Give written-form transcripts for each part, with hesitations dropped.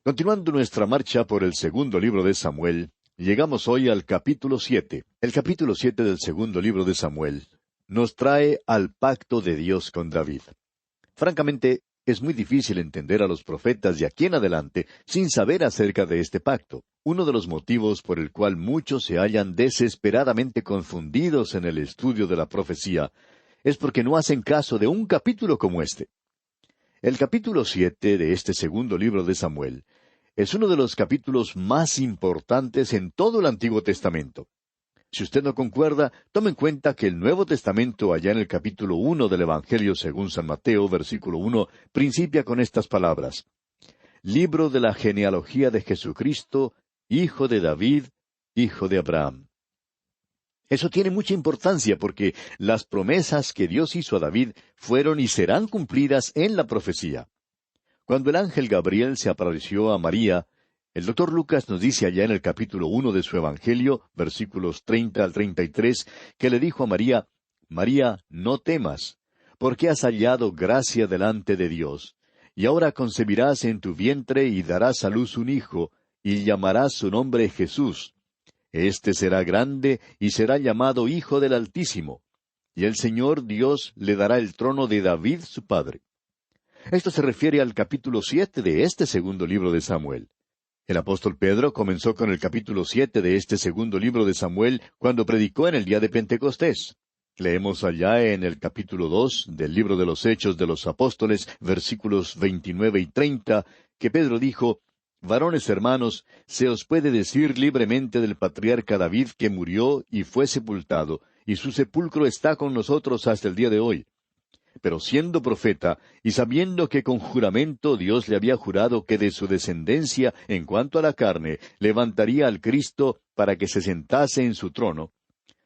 Continuando nuestra marcha por el segundo libro de Samuel, llegamos hoy al capítulo 7. El capítulo 7 del segundo libro de Samuel nos trae al pacto de Dios con David. Francamente, es muy difícil entender a los profetas de aquí en adelante sin saber acerca de este pacto. Uno de los motivos por el cual muchos se hallan desesperadamente confundidos en el estudio de la profecía es porque no hacen caso de un capítulo como este. El capítulo 7 de este segundo libro de Samuel es uno de los capítulos más importantes en todo el Antiguo Testamento. Si usted no concuerda, tome en cuenta que el Nuevo Testamento, allá en el capítulo 1 del Evangelio según San Mateo, versículo 1, principia con estas palabras: Libro de la genealogía de Jesucristo, hijo de David, hijo de Abraham. Eso tiene mucha importancia porque las promesas que Dios hizo a David fueron y serán cumplidas en la profecía. Cuando el ángel Gabriel se apareció a María, el doctor Lucas nos dice allá en el capítulo 1 de su Evangelio, versículos 30 al 33, que le dijo a María: María, no temas, porque has hallado gracia delante de Dios, y ahora concebirás en tu vientre y darás a luz un hijo, y llamarás su nombre Jesús. Este será grande y será llamado Hijo del Altísimo, y el Señor Dios le dará el trono de David su padre. Esto se refiere al capítulo 7 de este segundo libro de Samuel. El apóstol Pedro comenzó con el capítulo 7 de este segundo libro de Samuel cuando predicó en el día de Pentecostés. Leemos allá en el capítulo 2 del libro de los Hechos de los Apóstoles, versículos 29 y 30, que Pedro dijo: Varones hermanos, se os puede decir libremente del patriarca David que murió y fue sepultado, y su sepulcro está con nosotros hasta el día de hoy. Pero siendo profeta, y sabiendo que con juramento Dios le había jurado que de su descendencia, en cuanto a la carne, levantaría al Cristo para que se sentase en su trono,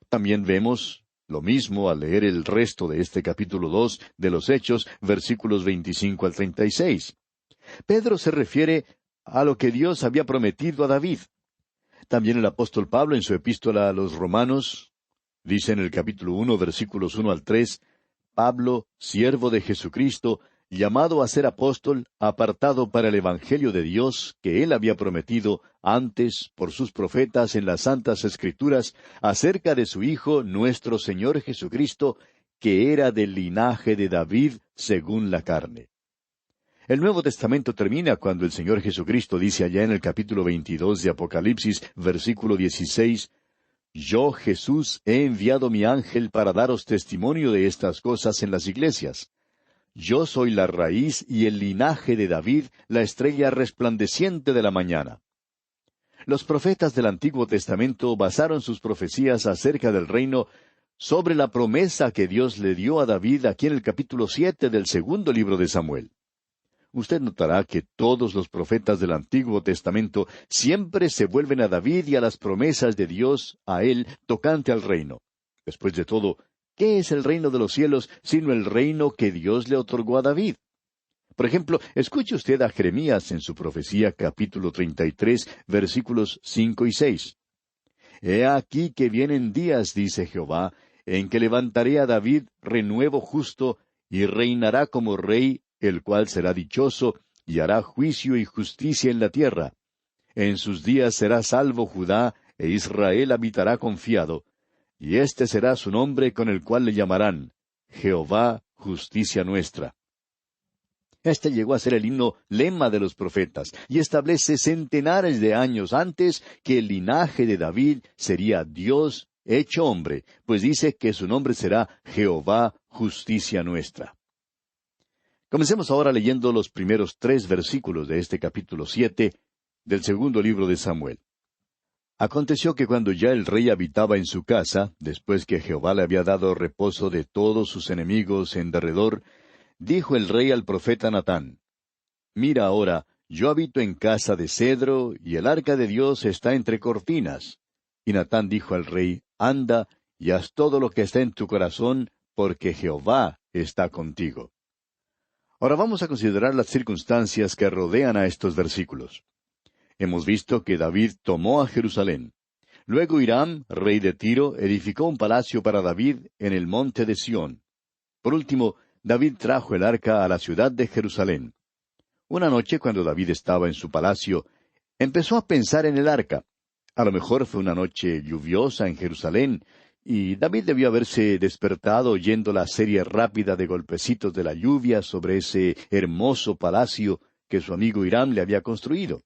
también vemos lo mismo al leer el resto de este capítulo 2 de los Hechos, versículos 25 al 36. Pedro se refiere a lo que Dios había prometido a David. También el apóstol Pablo en su epístola a los Romanos dice en el capítulo 1, versículos 1 al 3, Pablo, siervo de Jesucristo, llamado a ser apóstol, apartado para el Evangelio de Dios, que él había prometido antes por sus profetas en las Santas Escrituras, acerca de su Hijo, nuestro Señor Jesucristo, que era del linaje de David según la carne. El Nuevo Testamento termina cuando el Señor Jesucristo dice allá en el capítulo 22 de Apocalipsis, versículo 16, Yo, Jesús, he enviado mi ángel para daros testimonio de estas cosas en las iglesias. Yo soy la raíz y el linaje de David, la estrella resplandeciente de la mañana. Los profetas del Antiguo Testamento basaron sus profecías acerca del reino sobre la promesa que Dios le dio a David aquí en el capítulo 7 del segundo libro de Samuel. Usted notará que todos los profetas del Antiguo Testamento siempre se vuelven a David y a las promesas de Dios a él tocante al reino. Después de todo, ¿qué es el reino de los cielos sino el reino que Dios le otorgó a David? Por ejemplo, escuche usted a Jeremías en su profecía capítulo 33, versículos 5 y 6. He aquí que vienen días, dice Jehová, en que levantaré a David renuevo justo, y reinará como rey, el cual será dichoso, y hará juicio y justicia en la tierra. En sus días será salvo Judá, e Israel habitará confiado. Y este será su nombre con el cual le llamarán Jehová, justicia nuestra. Este llegó a ser el himno lema de los profetas, y establece centenares de años antes que el linaje de David sería Dios hecho hombre, pues dice que su nombre será Jehová, justicia nuestra. Comencemos ahora leyendo los primeros 3 versículos de este capítulo 7 del segundo libro de Samuel. Aconteció que cuando ya el rey habitaba en su casa, después que Jehová le había dado reposo de todos sus enemigos en derredor, dijo el rey al profeta Natán: Mira ahora, yo habito en casa de cedro, y el arca de Dios está entre cortinas. Y Natán dijo al rey: Anda, y haz todo lo que está en tu corazón, porque Jehová está contigo. Ahora vamos a considerar las circunstancias que rodean a estos versículos. Hemos visto que David tomó a Jerusalén. Luego Hiram, rey de Tiro, edificó un palacio para David en el monte de Sión. Por último, David trajo el arca a la ciudad de Jerusalén. Una noche, cuando David estaba en su palacio, empezó a pensar en el arca. A lo mejor fue una noche lluviosa en Jerusalén, y David debió haberse despertado oyendo la serie rápida de golpecitos de la lluvia sobre ese hermoso palacio que su amigo Hiram le había construido.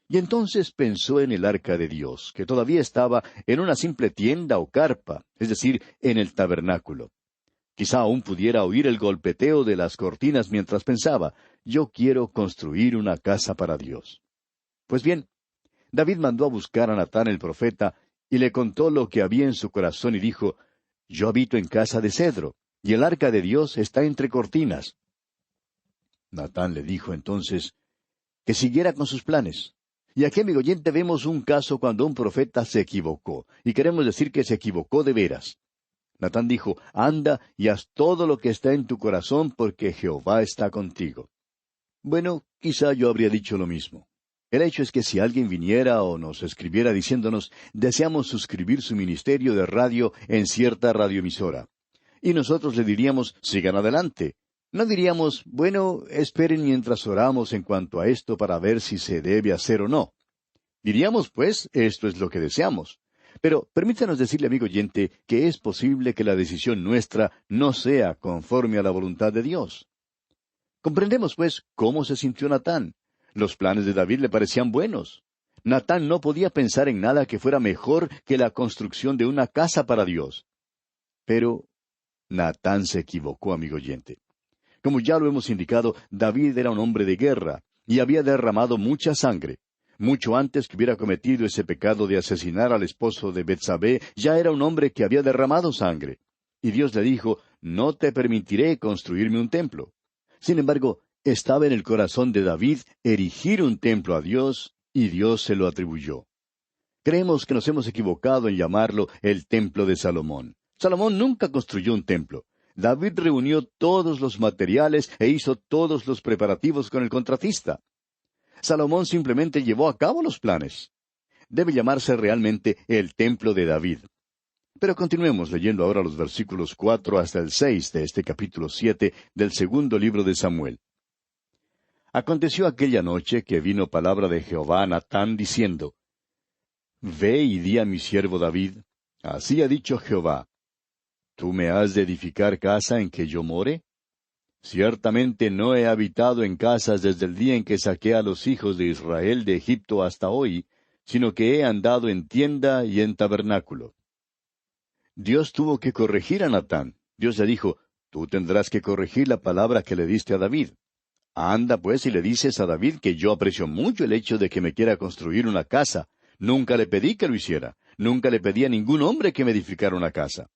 Y entonces pensó en el arca de Dios, que todavía estaba en una simple tienda o carpa, es decir, en el tabernáculo. Quizá aún pudiera oír el golpeteo de las cortinas mientras pensaba, yo quiero construir una casa para Dios. Pues bien, David mandó a buscar a Natán el profeta, y le contó lo que había en su corazón, y dijo, yo habito en casa de cedro, y el arca de Dios está entre cortinas. Natán le dijo entonces que siguiera con sus planes. Y aquí, amigo oyente, vemos un caso cuando un profeta se equivocó, y queremos decir que se equivocó de veras. Natán dijo, anda y haz todo lo que está en tu corazón, porque Jehová está contigo. Bueno, quizá yo habría dicho lo mismo. El hecho es que si alguien viniera o nos escribiera diciéndonos, deseamos suscribir su ministerio de radio en cierta radioemisora, y nosotros le diríamos, sigan adelante. No diríamos, bueno, esperen mientras oramos en cuanto a esto para ver si se debe hacer o no. Diríamos, pues, esto es lo que deseamos. Pero permítanos decirle, amigo oyente, que es posible que la decisión nuestra no sea conforme a la voluntad de Dios. Comprendemos, pues, cómo se sintió Natán. Los planes de David le parecían buenos. Natán no podía pensar en nada que fuera mejor que la construcción de una casa para Dios. Pero Natán se equivocó, amigo oyente. Como ya lo hemos indicado, David era un hombre de guerra y había derramado mucha sangre. Mucho antes que hubiera cometido ese pecado de asesinar al esposo de Betsabé, ya era un hombre que había derramado sangre. Y Dios le dijo, no te permitiré construirme un templo. Sin embargo, estaba en el corazón de David erigir un templo a Dios, y Dios se lo atribuyó. Creemos que nos hemos equivocado en llamarlo el templo de Salomón. Salomón nunca construyó un templo. David reunió todos los materiales e hizo todos los preparativos con el contratista. Salomón simplemente llevó a cabo los planes. Debe llamarse realmente el templo de David. Pero continuemos leyendo ahora los versículos 4 hasta el 6 de este capítulo 7 del segundo libro de Samuel. Aconteció aquella noche que vino palabra de Jehová a Natán diciendo, Ve y di a mi siervo David, así ha dicho Jehová, ¿tú me has de edificar casa en que yo more? Ciertamente no he habitado en casas desde el día en que saqué a los hijos de Israel de Egipto hasta hoy, sino que he andado en tienda y en tabernáculo. Dios tuvo que corregir a Natán. Dios le dijo, tú tendrás que corregir la palabra que le diste a David. Anda pues y le dices a David que yo aprecio mucho el hecho de que me quiera construir una casa. Nunca le pedí que lo hiciera. Nunca le pedí a ningún hombre que me edificara una casa.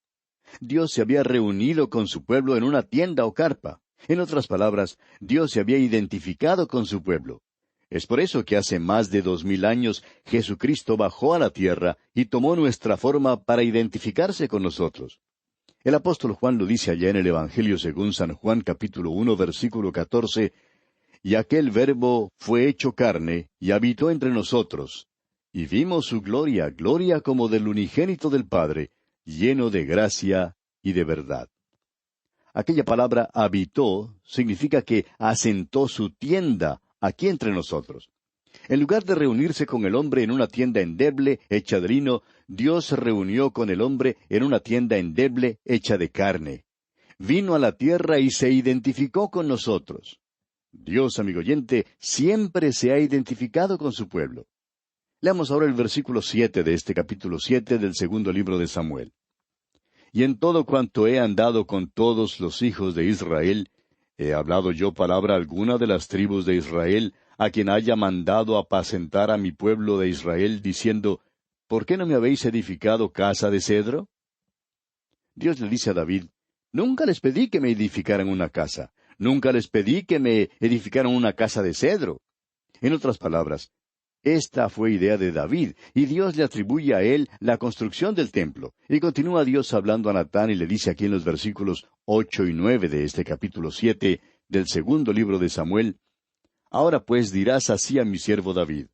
Dios se había reunido con su pueblo en una tienda o carpa. En otras palabras, Dios se había identificado con su pueblo. Es por eso que hace más de 2000 años Jesucristo bajó a la tierra y tomó nuestra forma para identificarse con nosotros. El apóstol Juan lo dice allá en el Evangelio según San Juan capítulo 1 versículo 14, y aquel Verbo fue hecho carne y habitó entre nosotros, y vimos su gloria, gloria como del unigénito del Padre, lleno de gracia y de verdad. Aquella palabra habitó significa que asentó su tienda aquí entre nosotros. En lugar de reunirse con el hombre en una tienda endeble, hecha de lino, Dios se reunió con el hombre en una tienda endeble, hecha de carne. Vino a la tierra y se identificó con nosotros. Dios, amigo oyente, siempre se ha identificado con su pueblo. Leamos ahora el versículo 7 de este capítulo 7 del segundo libro de Samuel. Y en todo cuanto he andado con todos los hijos de Israel, ¿he hablado yo palabra alguna de las tribus de Israel, a quien haya mandado apacentar a mi pueblo de Israel, diciendo, ¿por qué no me habéis edificado casa de cedro? Dios le dice a David, nunca les pedí que me edificaran una casa, nunca les pedí que me edificaran una casa de cedro. En otras palabras, esta fue idea de David, y Dios le atribuye a él la construcción del templo. Y continúa Dios hablando a Natán y le dice aquí en los versículos 8 y 9 de este capítulo 7 del segundo libro de Samuel, Ahora pues dirás así a mi siervo David,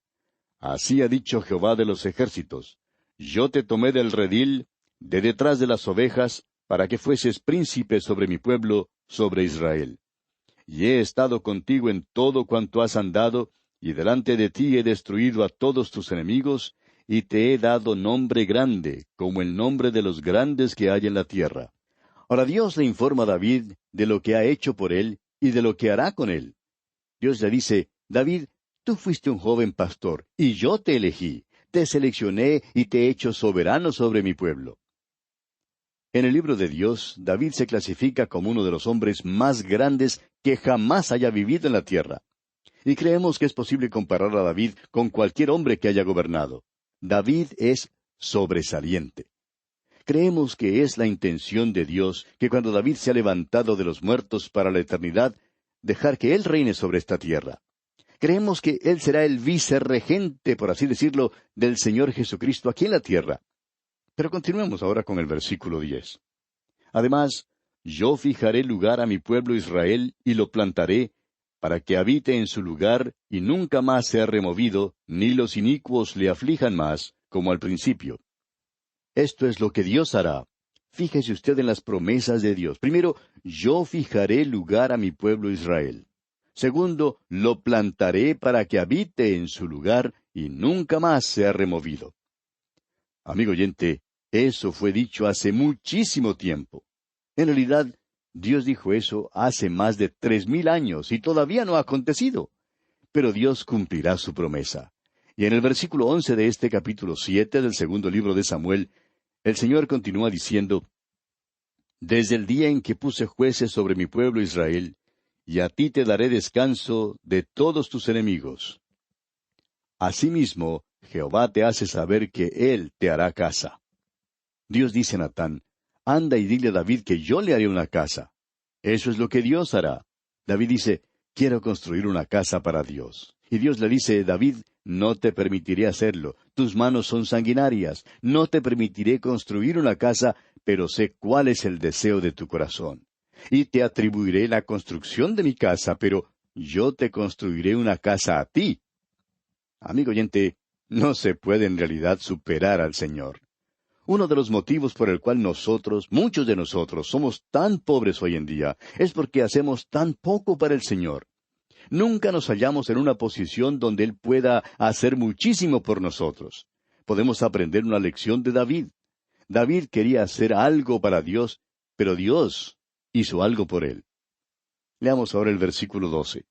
así ha dicho Jehová de los ejércitos, yo te tomé del redil, de detrás de las ovejas, para que fueses príncipe sobre mi pueblo, sobre Israel. y he estado contigo en todo cuanto has andado, y delante de ti he destruido a todos tus enemigos, y te he dado nombre grande, como el nombre de los grandes que hay en la tierra. Ahora Dios le informa a David de lo que ha hecho por él y de lo que hará con él. Dios le dice, David, tú fuiste un joven pastor, y yo te elegí, te seleccioné y te he hecho soberano sobre mi pueblo. En el libro de Dios, David se clasifica como uno de los hombres más grandes que jamás haya vivido en la tierra. Y creemos que es posible comparar a David con cualquier hombre que haya gobernado. David es sobresaliente. Creemos que es la intención de Dios que cuando David se ha levantado de los muertos para la eternidad, dejar que Él reine sobre esta tierra. Creemos que Él será el vicerregente, por así decirlo, del Señor Jesucristo aquí en la tierra. Pero continuemos ahora con el versículo 10. Además, yo fijaré lugar a mi pueblo Israel y lo plantaré, para que habite en su lugar y nunca más sea removido, ni los inicuos le aflijan más, como al principio. Esto es lo que Dios hará. Fíjese usted en las promesas de Dios. Primero, yo fijaré lugar a mi pueblo Israel. Segundo, lo plantaré para que habite en su lugar y nunca más sea removido. Amigo oyente, eso fue dicho hace muchísimo tiempo. En realidad, Dios dijo eso hace más de 3,000 años y todavía no ha acontecido. Pero Dios cumplirá su promesa. Y en el versículo 11 de este capítulo 7 del segundo libro de Samuel, el Señor continúa diciendo, Desde el día en que puse jueces sobre mi pueblo Israel, y a ti te daré descanso de todos tus enemigos. Asimismo, Jehová te hace saber que Él te hará casa. Dios dice a Natán, anda y dile a David que yo le haré una casa. Eso es lo que Dios hará. David dice, quiero construir una casa para Dios. Y Dios le dice, David, no te permitiré hacerlo. Tus manos son sanguinarias. No te permitiré construir una casa, pero sé cuál es el deseo de tu corazón. Y te atribuiré la construcción de mi casa, pero yo te construiré una casa a ti. Amigo oyente, no se puede en realidad superar al Señor. Uno de los motivos por el cual nosotros, muchos de nosotros, somos tan pobres hoy en día, es porque hacemos tan poco para el Señor. Nunca nos hallamos en una posición donde Él pueda hacer muchísimo por nosotros. Podemos aprender una lección de David. David quería hacer algo para Dios, pero Dios hizo algo por él. Leamos ahora el versículo 12.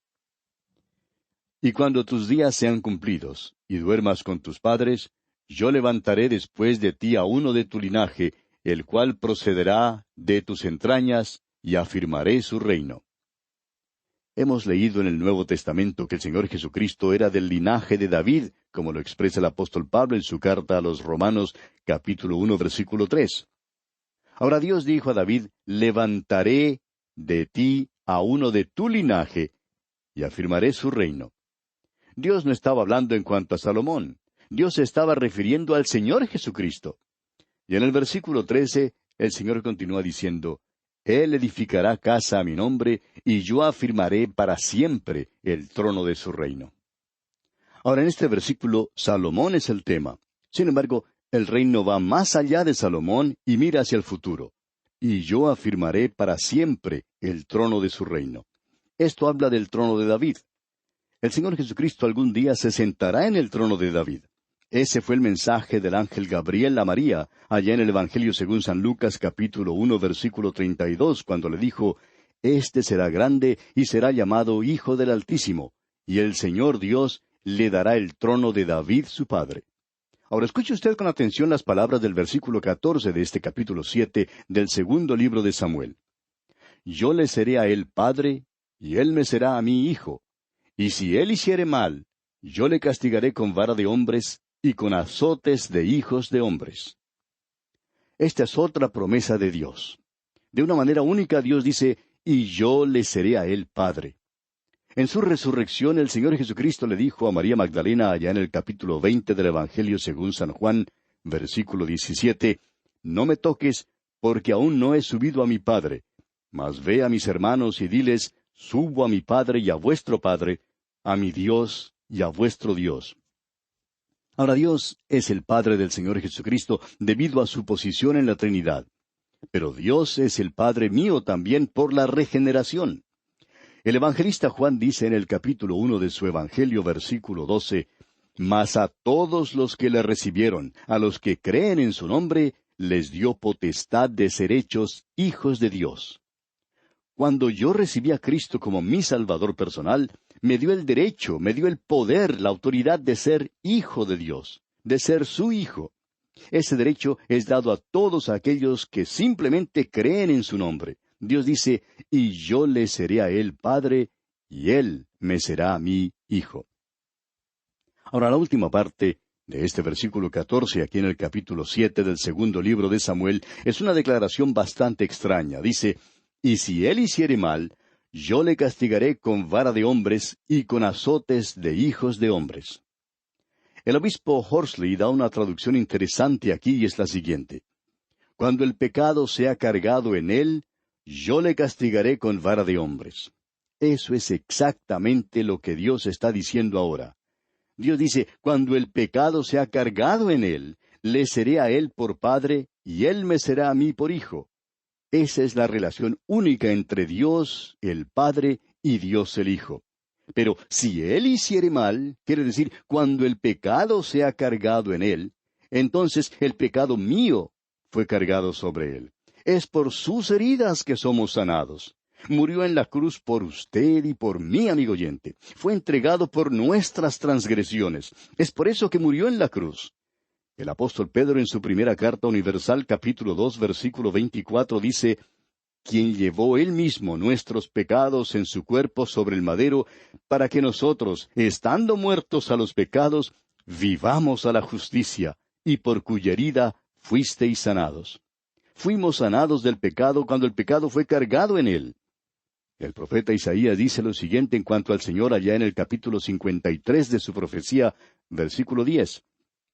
Y cuando tus días sean cumplidos, y duermas con tus padres, yo levantaré después de ti a uno de tu linaje, el cual procederá de tus entrañas, y afirmaré su reino. Hemos leído en el Nuevo Testamento que el Señor Jesucristo era del linaje de David, como lo expresa el apóstol Pablo en su carta a los Romanos, capítulo 1, versículo 3. Ahora Dios dijo a David, levantaré de ti a uno de tu linaje, y afirmaré su reino. Dios no estaba hablando en cuanto a Salomón. Dios se estaba refiriendo al Señor Jesucristo. Y en el versículo 13, el Señor continúa diciendo, Él edificará casa a mi nombre, y yo afirmaré para siempre el trono de su reino. Ahora, en este versículo, Salomón es el tema. Sin embargo, el reino va más allá de Salomón y mira hacia el futuro. Y yo afirmaré para siempre el trono de su reino. Esto habla del trono de David. El Señor Jesucristo algún día se sentará en el trono de David. Ese fue el mensaje del ángel Gabriel a María, allá en el Evangelio según San Lucas capítulo 1 versículo 32, cuando le dijo, Este será grande y será llamado Hijo del Altísimo, y el Señor Dios le dará el trono de David su padre. Ahora escuche usted con atención las palabras del versículo 14 de este capítulo 7 del segundo libro de Samuel. Yo le seré a él padre, y él me será a mí hijo. Y si él hiciere mal, yo le castigaré con vara de hombres y con azotes de hijos de hombres. Esta es otra promesa de Dios. De una manera única Dios dice, y yo le seré a él padre. En su resurrección el Señor Jesucristo le dijo a María Magdalena allá en el capítulo 20 del Evangelio según San Juan, versículo 17, No me toques, porque aún no he subido a mi Padre, mas ve a mis hermanos y diles, Subo a mi Padre y a vuestro Padre, a mi Dios y a vuestro Dios. Ahora Dios es el Padre del Señor Jesucristo debido a su posición en la Trinidad. Pero Dios es el Padre mío también por la regeneración. El evangelista Juan dice en el capítulo 1 de su Evangelio, versículo 12, «Mas a todos los que le recibieron, a los que creen en su nombre, les dio potestad de ser hechos hijos de Dios». Cuando yo recibí a Cristo como mi Salvador personal, me dio el derecho, me dio el poder, la autoridad de ser hijo de Dios, de ser su hijo. Ese derecho es dado a todos aquellos que simplemente creen en su nombre. Dios dice, «Y yo le seré a él padre, y él me será a mí hijo». Ahora, la última parte de este versículo 14, aquí en el capítulo 7 del segundo libro de Samuel, es una declaración bastante extraña. Dice, «Y si él hiciere mal, yo le castigaré con vara de hombres y con azotes de hijos de hombres». El obispo Horsley da una traducción interesante aquí y es la siguiente. «Cuando el pecado sea cargado en él, yo le castigaré con vara de hombres». Eso es exactamente lo que Dios está diciendo ahora. Dios dice, cuando el pecado sea cargado en él, le seré a él por padre, y él me será a mí por hijo. Esa es la relación única entre Dios, el Padre, y Dios el Hijo. Pero si él hiciere mal, quiere decir, cuando el pecado sea cargado en él, entonces el pecado mío fue cargado sobre él. Es por sus heridas que somos sanados. Murió en la cruz por usted y por mí, amigo oyente. Fue entregado por nuestras transgresiones. Es por eso que murió en la cruz. El apóstol Pedro en su primera carta universal, capítulo 2, versículo 24, dice, «Quien llevó él mismo nuestros pecados en su cuerpo sobre el madero, para que nosotros, estando muertos a los pecados, vivamos a la justicia, y por cuya herida fuisteis sanados». Fuimos sanados del pecado cuando el pecado fue cargado en él. El profeta Isaías dice lo siguiente en cuanto al Señor allá en el capítulo 53 de su profecía, versículo 10.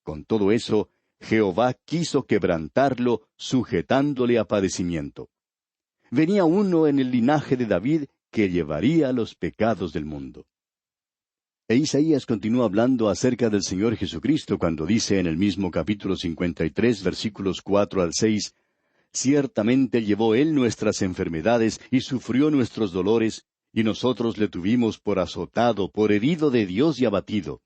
«Con todo eso, Jehová quiso quebrantarlo, sujetándole a padecimiento». Venía uno en el linaje de David que llevaría los pecados del mundo. E Isaías continúa hablando acerca del Señor Jesucristo cuando dice en el mismo capítulo 53, versículos 4 al 6, «Ciertamente llevó él nuestras enfermedades y sufrió nuestros dolores, y nosotros le tuvimos por azotado, por herido de Dios y abatido.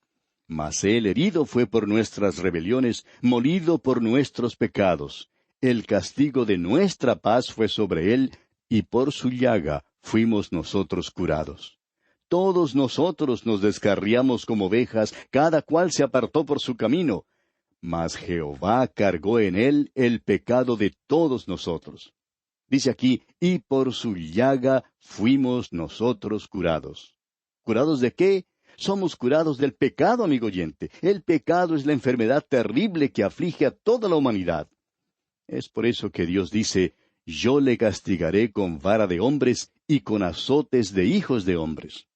Mas él herido fue por nuestras rebeliones, molido por nuestros pecados. El castigo de nuestra paz fue sobre él, y por su llaga fuimos nosotros curados. Todos nosotros nos descarriamos como ovejas, cada cual se apartó por su camino. Mas Jehová cargó en él el pecado de todos nosotros». Dice aquí, «Y por su llaga fuimos nosotros curados». ¿Curados de qué? Somos curados del pecado, amigo oyente. El pecado es la enfermedad terrible que aflige a toda la humanidad. Es por eso que Dios dice, «Yo le castigaré con vara de hombres y con azotes de hijos de hombres».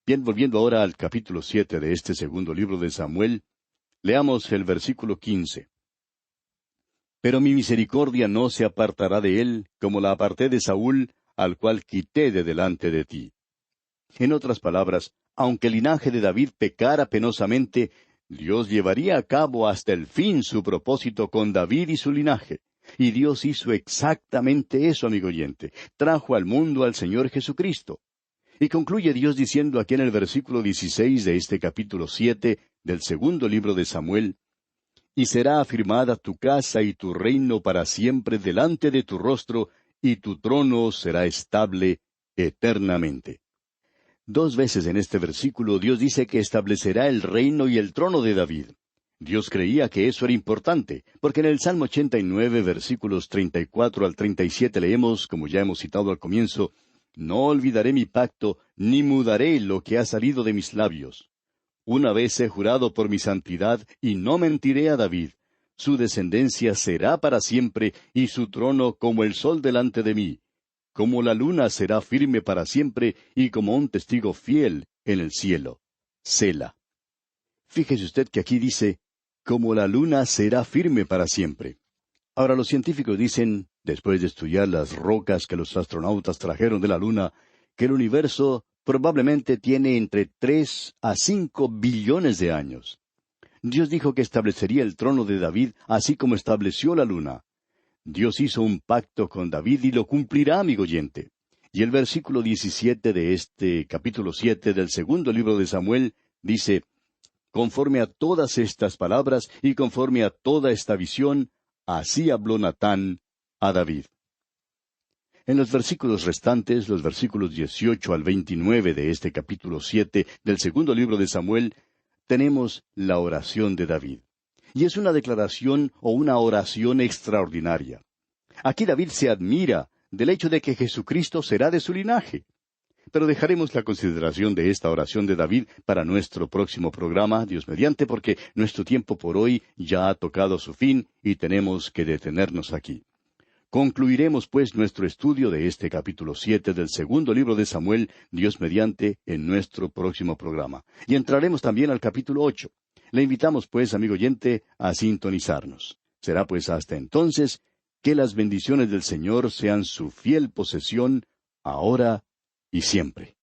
Bien, volviendo ahora al capítulo 7 de este segundo libro de Samuel, leamos el versículo 15. «Pero mi misericordia no se apartará de él, como la aparté de Saúl, al cual quité de delante de ti». En otras palabras, aunque el linaje de David pecara penosamente, Dios llevaría a cabo hasta el fin su propósito con David y su linaje. Y Dios hizo exactamente eso, amigo oyente. Trajo al mundo al Señor Jesucristo. Y concluye Dios diciendo aquí en el versículo 16 de este capítulo 7 del segundo libro de Samuel, «Y será afirmada tu casa y tu reino para siempre delante de tu rostro, y tu trono será estable eternamente». 2 veces en este versículo Dios dice que establecerá el reino y el trono de David. Dios creía que eso era importante, porque en el Salmo 89, versículos 34 al 37 leemos, como ya hemos citado al comienzo, «No olvidaré mi pacto, ni mudaré lo que ha salido de mis labios. Una vez he jurado por mi santidad, y no mentiré a David. Su descendencia será para siempre, y su trono como el sol delante de mí. Como la luna será firme para siempre, y como un testigo fiel en el cielo». Sela. Fíjese usted que aquí dice, «Como la luna será firme para siempre». Ahora los científicos dicen, después de estudiar las rocas que los astronautas trajeron de la luna, que el universo probablemente tiene entre 3 a 5 billones de años. Dios dijo que establecería el trono de David así como estableció la luna. Dios hizo un pacto con David y lo cumplirá, amigo oyente. Y el versículo 17 de este capítulo 7 del segundo libro de Samuel dice, conforme a todas estas palabras y conforme a toda esta visión, así habló Natán a David. En los versículos restantes, los versículos 18 al 29 de este capítulo 7 del segundo libro de Samuel, tenemos la oración de David. Y es una declaración o una oración extraordinaria. Aquí David se admira del hecho de que Jesucristo será de su linaje. Pero dejaremos la consideración de esta oración de David para nuestro próximo programa, Dios mediante, porque nuestro tiempo por hoy ya ha tocado su fin y tenemos que detenernos aquí. Concluiremos pues nuestro estudio de este capítulo 7 del segundo libro de Samuel, Dios mediante, en nuestro próximo programa. Y entraremos también al capítulo 8. Le invitamos pues, amigo oyente, a sintonizarnos. Será pues hasta entonces que las bendiciones del Señor sean su fiel posesión, ahora y siempre.